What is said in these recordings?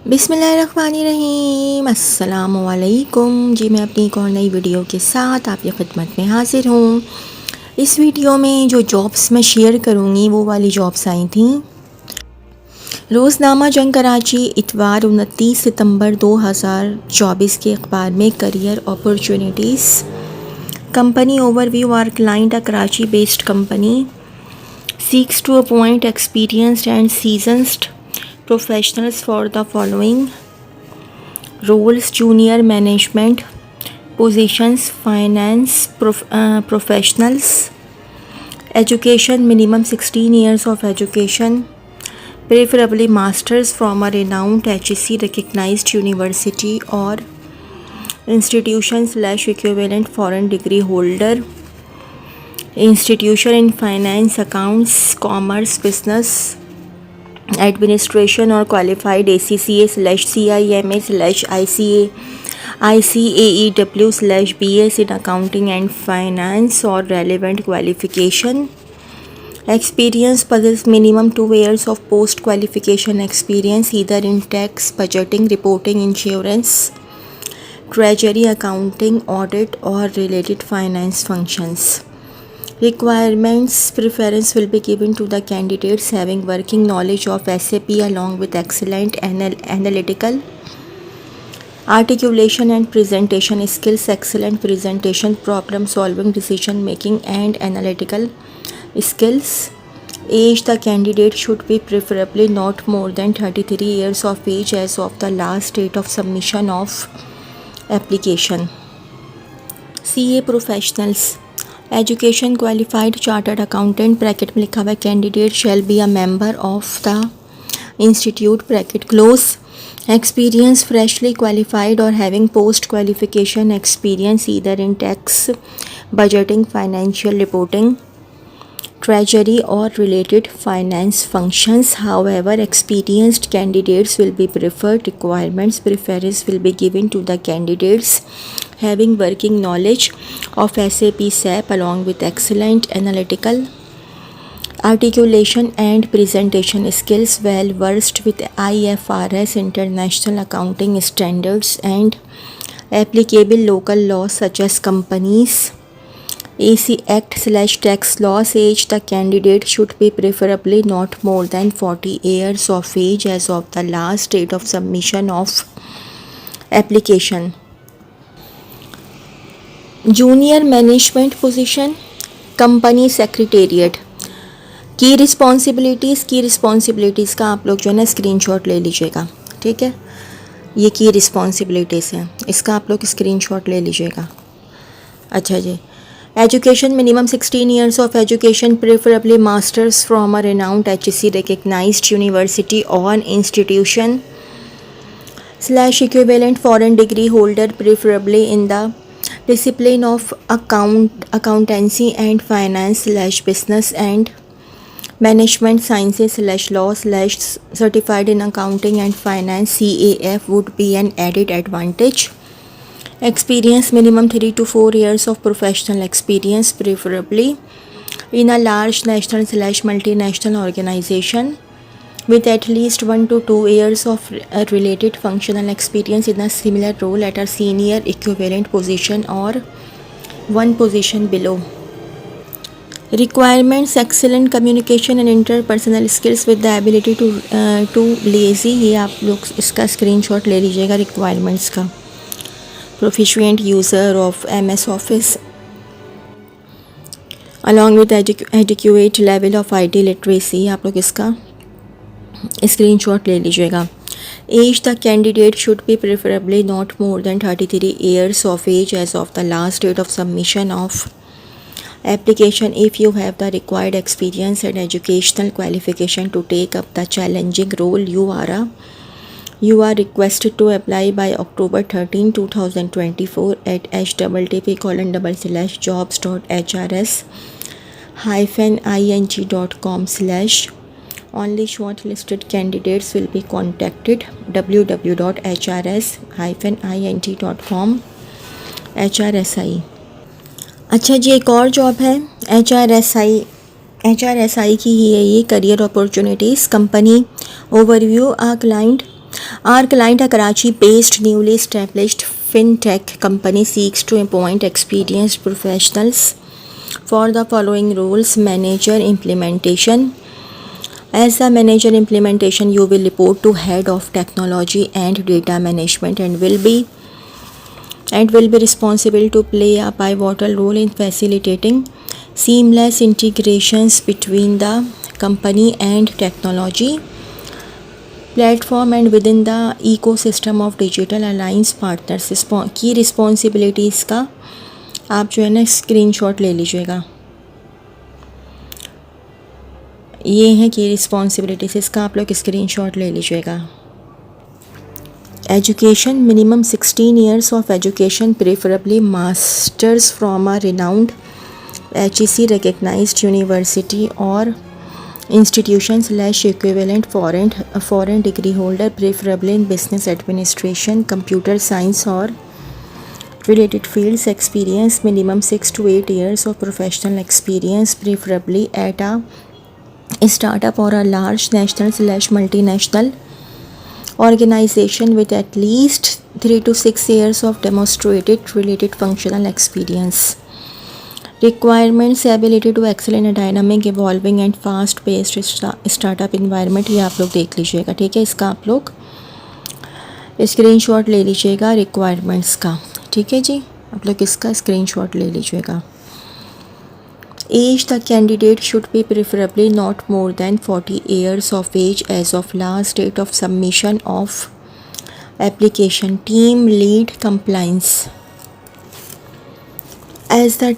बिस्मिल्लाहिर्रहमानिर्रहीम, अस्सलामुअलैकुम जी। मैं अपनी एक और नई वीडियो के साथ आपकी खिदमत में हाजिर हूँ। इस वीडियो में जो जॉब्स मैं शेयर करूँगी वो वाली जॉब्स आई थी। रोज़नामा जंग कराची इतवार 29 सितंबर 2024 के अखबार में career opportunities. Company overview. Our client a Karachi based company seeks to appoint experienced and seasoned professionals for the following roles: junior management positions, finance professionals, education minimum 16 years of education, preferably masters from a renowned HEC recognized university or institution / equivalent foreign degree holder, institution in finance, accounts, commerce, business administration or qualified ACCA/CIMA/ICAEW/BS in accounting and finance or relevant qualification. Experience possess minimum 2 years of post qualification experience either in tax, budgeting, reporting, insurance, treasury, accounting, audit or related finance functions. Requirements: preference will be given to the candidates having working knowledge of SAP along with excellent analytical, articulation and presentation skills, excellent presentation, problem solving, decision making and analytical skills. Age: the candidate should be preferably not more than 33 years of age as of the last date of submission of application. CA professionals. Education qualified chartered accountant bracket में लिखा हुआ है candidate shall be a member of the institute bracket close. Experience freshly qualified और having post qualification experience either in tax, budgeting, financial reporting, treasury or related finance functions. However, experienced candidates will be preferred. Requirements: preference will be given to the candidates having working knowledge of SAP SAP along with excellent analytical, articulation and presentation skills, well versed with IFRS, international accounting standards and applicable local laws such as Companies AC Act/tax laws. Age: the candidate should be preferably not more than 40 years of age as of the last date of submission of application. Junior management position company secretariat. की responsibilities का आप लोग जो है ना screenshot ले लीजिएगा, ठीक है. ये की रिस्पॉन्सिबिलिटीज़ हैं, इसका आप लोग स्क्रीनशॉट ले लीजिएगा. अच्छा जी. Education minimum 16 years of education, preferably masters from a renowned HEC recognized university or institution / equivalent foreign degree holder, preferably in the discipline of accountancy and finance / business and management sciences / law / certified in accounting and finance CAF would be an added advantage. Experience minimum 3 to 4 years of professional experience, preferably in a large national / multinational organization with at least 1 to 2 years of related functional experience in a similar role at a senior equivalent position or one position below. Requirements: excellent communication and interpersonal skills with the ability to lazy. ये आप लोग इसका screenshot ले लीजिएगा requirements का. Proficient user of MS Office along with adequate level of IT literacy. आप लोग इसका स्क्रीनशॉट ले लीजिएगा. Age: the candidate should be preferably not more than 33 years of age as of the last date of submission of application. If you have the required experience and educational qualification to take up the challenging role, you are requested to apply by October 13, 2024 at http://jobs.hrs-ing.com/. Only shortlisted candidates will be contacted. www.hrs-ing.com HRSI. अच्छा जी, एक और job है HRSI की ही है ये, career opportunities. Company overview. Our client Our client, a Karachi-based newly established fintech company, seeks to appoint experienced professionals for the following roles: manager implementation. As the manager implementation, you will report to head of technology and data management and will be responsible to play a pivotal role in facilitating seamless integrations between the company and technology platform and within the ecosystem of digital alliance partners. की responsibilities का आप जो है ना screenshot ले लीजिएगा। ये हैं की रिस्पॉन्सिबिलिटीज़, इसका आप लोग स्क्रीनशॉट ले लीजिएगा। Education, minimum 16 years of education, preferably masters from a renowned HEC recognized university or institution / equivalent foreign degree holder, preferably in business administration, computer science or related fields. Experience, minimum 6 to 8 years of professional experience, preferably at a startup or a large national / multinational organization with at least 3 to 6 years of demonstrated related functional experience. Requirements, ability to excel in a dynamic, evolving and fast paced startup environment. ये आप लोग देख लीजिएगा, ठीक है। इसका आप लोग स्क्रीनशॉट ले लीजिएगा रिक्वायरमेंट्स का, ठीक है जी। आप लोग इसका स्क्रीनशॉट ले लीजिएगा। Age, the candidate should be preferably not more than 40 years of age as of last date of submission of application. Team lead compliance. As the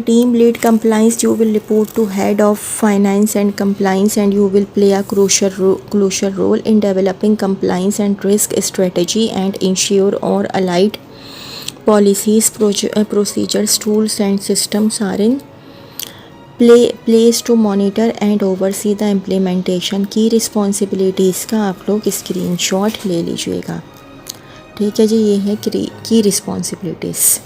team lead compliance, you will report to head of finance and compliance and you will play a crucial role in developing compliance and risk strategy and ensure all allied policies, procedures, tools and systems are in place to monitor and oversee the implementation. की responsibilities का आप लोग screenshot ले लीजिएगा, ठीक है जी। ये है की responsibilities.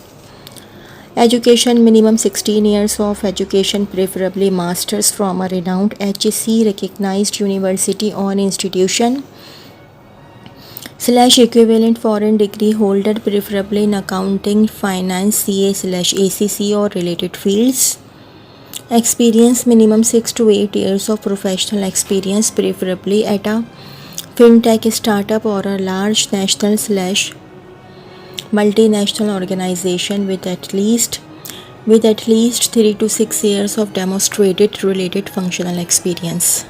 Education, minimum 16 years of education, preferably masters from a renowned HEC recognized university or institution / equivalent foreign degree holder, preferably in accounting, finance, CA / ACC or related fields. Experience, minimum 6 to 8 years of professional experience, preferably at a fintech startup or a large national / multinational organization with at least 3 to 6 years of demonstrated related functional experience.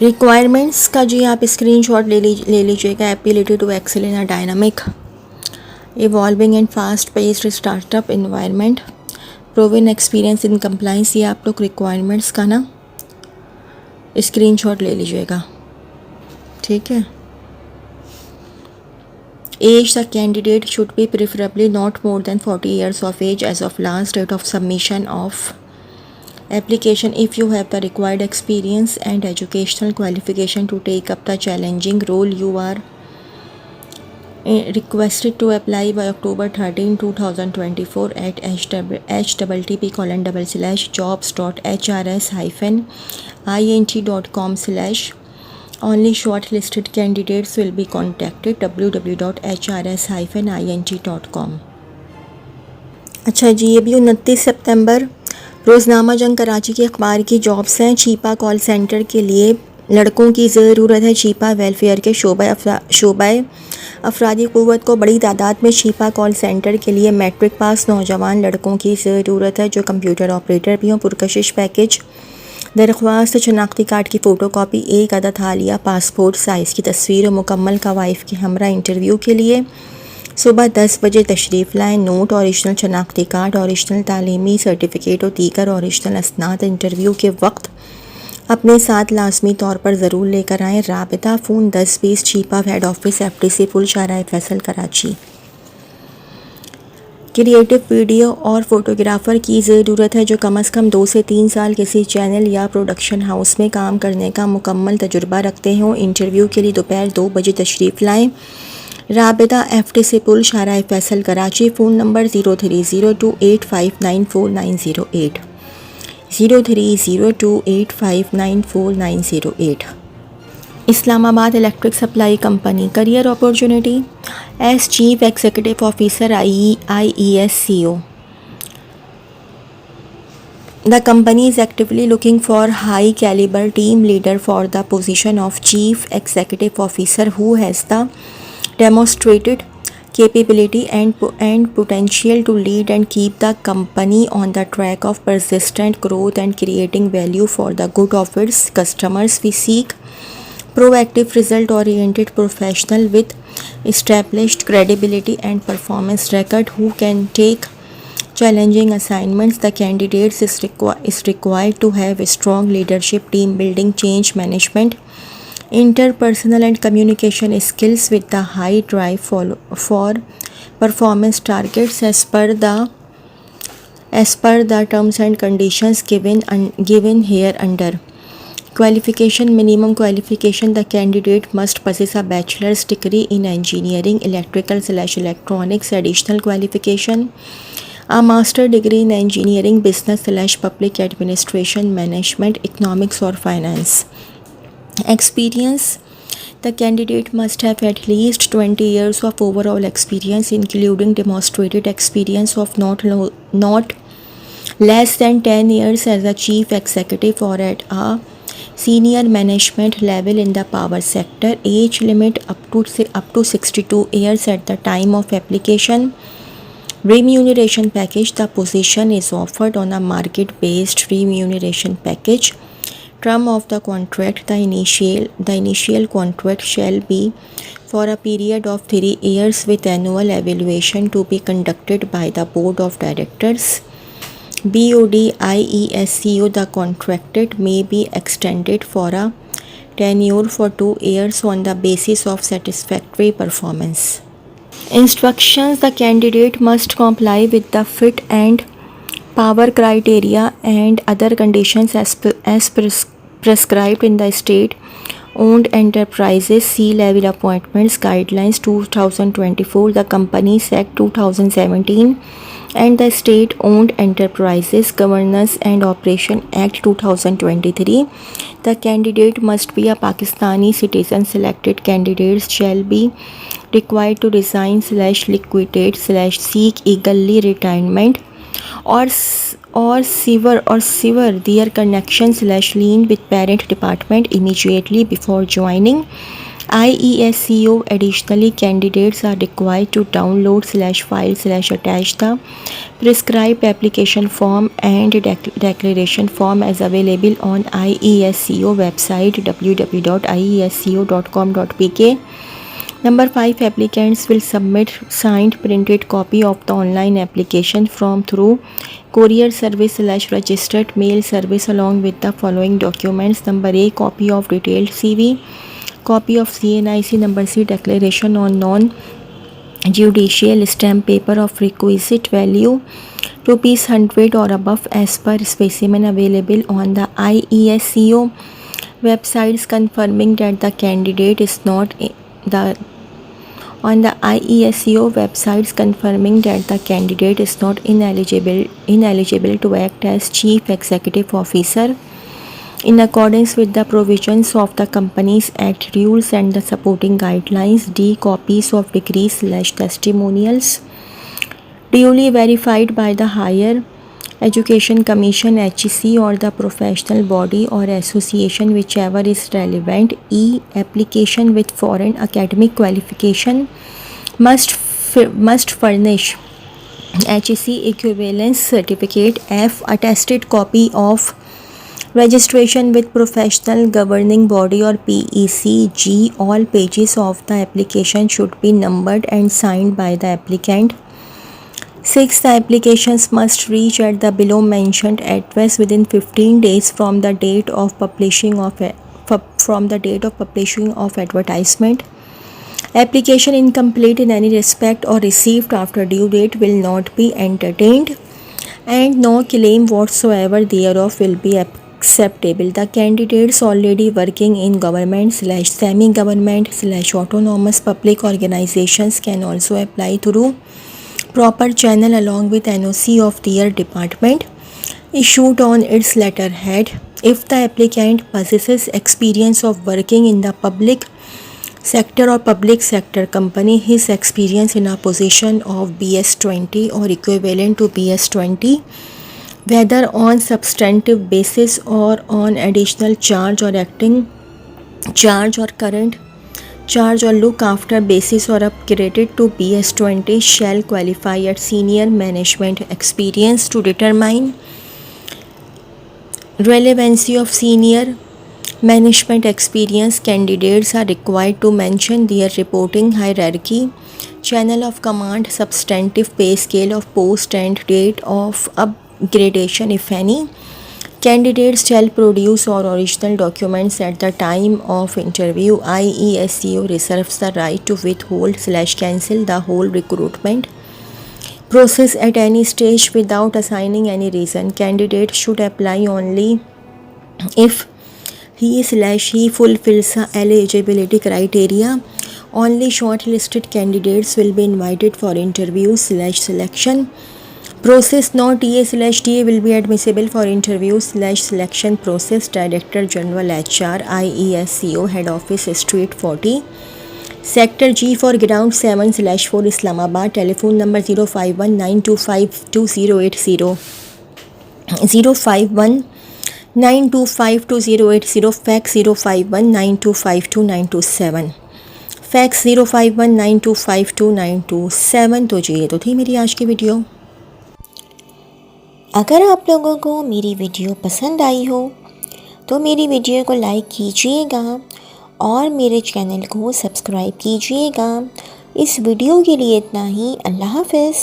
Requirements का जी आप screenshot ले लीजिएगा। Ability to excel in a dynamic, evolving and fast paced startup environment, proven experience in compliance. ये आप लोग requirements का ना स्क्रीनशॉट ले लीजिएगा, ठीक है। Age, the candidate should be preferably not more than 40 years of age as of last date of submission of application. If you have the required experience and educational qualification to take up the challenging role, you are requested to apply by October 13, 2024 at http://jobs.hrs-int.com/ only shortlisted candidates will be contacted. www.hrs-int.com। अच्छा जी, ये भी 29 सितंबर रोज़नामा जंग कराची के अखबार की jobs हैं। Chhipa call centre के लिए लड़कों की ज़रूरत है। चीपा वेलफेयर के शोबाए अफरादी क़ुव्वत को बड़ी तादाद में चीपा कॉल सेंटर के लिए मैट्रिक पास नौजवान लड़कों की ज़रूरत है जो कंप्यूटर ऑपरेटर भी हों। पुरकशिश पैकेज, दरख्वास्त, शनाख्ती कार्ड की फ़ोटोकॉपी, एक अदद हालिया पासपोर्ट साइज़ की तस्वीर और मुकम्मल कवाइफ के हमरा इंटरव्यू के लिए सुबह 10 बजे तशरीफ़ लाएँ। नोट, ओरिजिनल शनाख्ती कार्ड, ओरिजिनल तालीमी सर्टिफिकेट और दीगर ओरिजिनल असनाद इंटरव्यू के वक्त अपने साथ लाजमी तौर पर ज़रूर लेकर आएँ। राबिता phone 1020 Chhipa head office FTC पुल शाहराह फैसल कराची। क्रिएटिव वीडियो और फोटोग्राफ़र की ज़रूरत है जो कम से कम 2 से 3 साल किसी चैनल या प्रोडक्शन हाउस में काम करने का मुकम्मल तजुर्बा रखते हों। इंटरव्यू के लिए दोपहर 2 बजे तशरीफ़ लाएँ। राबिता FTC पुल Shahrah Faisal Karachi. Phone number 0302859498 0302859498। Islamabad Electric Supply Company. Career opportunity as Chief Executive Officer IES CEO. The company is actively looking for high caliber team leader for the position of Chief Executive Officer who has the demonstrated capability and potential to lead and keep the company on the track of persistent growth and creating value for the good of its customers. We seek proactive, result oriented professional with established credibility and performance record who can take challenging assignments. The candidates is required to have a strong leadership, team building, change management, interpersonal and communication skills with the high drive for performance targets as per the terms and conditions given here under. Qualification, minimum qualification, the candidate must possess a bachelor's degree in engineering, electrical/electronics. Additional qualification, a master degree in engineering, business/public administration, management, economics or finance. Experience, the candidate must have at least 20 years of overall experience including demonstrated experience of not less than 10 years as a chief executive or at a senior management level in the power sector. Age limit up to 62 years at the time of application. Remuneration package, the position is offered on a market based remuneration package. Term of the contract, the initial contract shall be for a period of 3 years with annual evaluation to be conducted by the board of directors. BODIESCO, the contracted may be extended for a tenure for 2 years on the basis of satisfactory performance. Instructions, the candidate must comply with the fit and power criteria and other conditions as prescribed in the state owned enterprises C-level appointments guidelines 2024, the Companies Act 2017 and the State Owned Enterprises Governance and Operation Act 2023. The candidate must be a Pakistani citizen. Selected candidates shall be required to resign/liquidate/seek early retirement or sever their connection/lien with parent department immediately before joining IESCO. Additionally, candidates are required to download/file/attach the prescribed application form and declaration form as available on IESCO website www.iesco.com.pk. Number 5, applicants will submit signed printed copy of the online application form through courier service/registered mail service along with the following documents. Number A, copy of detailed CV, copy of CNIC. Number C, declaration on non-judicial stamp paper of requisite value ₹100 or above as per specimen available on the IESCO websites confirming that the candidate is not ineligible to act as Chief Executive Officer in accordance with the provisions of the Companies Act rules and the supporting guidelines. D, copies of degrees/testimonials duly verified by the Higher Education Commission HEC or the professional body or association whichever is relevant. E, application with foreign academic qualification must furnish HEC equivalence certificate. F, attested copy of registration with professional governing body or PEC. G, all pages of the application should be numbered and signed by the applicant. 6, the applications must reach at the below mentioned address within 15 days from the date of publishing of advertisement. Application incomplete in any respect or received after due date will not be entertained and no claim whatsoever thereof will be acceptable. The candidates already working in government/semi-government/autonomous public organizations can also apply through proper channel along with NOC of their department issued on its letterhead. if the applicant possesses experience of working in the public sector or public sector company, his experience in a position of BS20 or equivalent to BS20, whether on substantive basis or on additional charge or acting charge or current charge or look after basis or upgraded to BS20, shall qualify at senior management experience. To determine relevancy of senior management experience, candidates are required to mention their reporting hierarchy, channel of command, substantive pay scale of post and date of upgradation if any. Candidates shall produce all original documents at the time of interview. IESCO reserves the right to withhold/cancel the whole recruitment process at any stage without assigning any reason. Candidate should apply only if he/she fulfills the eligibility criteria. Only shortlisted candidates will be invited for interview/selection process. No TA/TA will be admissible for interview/selection process. Director General HR, IESCO, Head Office, Street 40, Sector G for Ground 7/4, Islamabad. Telephone number 05192528080, 05192528080, fax 05192522927, fax 05192522927। तो जी ये तो थी मेरी आज की video. अगर आप लोगों को मेरी वीडियो पसंद आई हो तो मेरी वीडियो को लाइक कीजिएगा और मेरे चैनल को सब्सक्राइब कीजिएगा। इस वीडियो के लिए इतना ही। अल्लाह हाफ़िज़।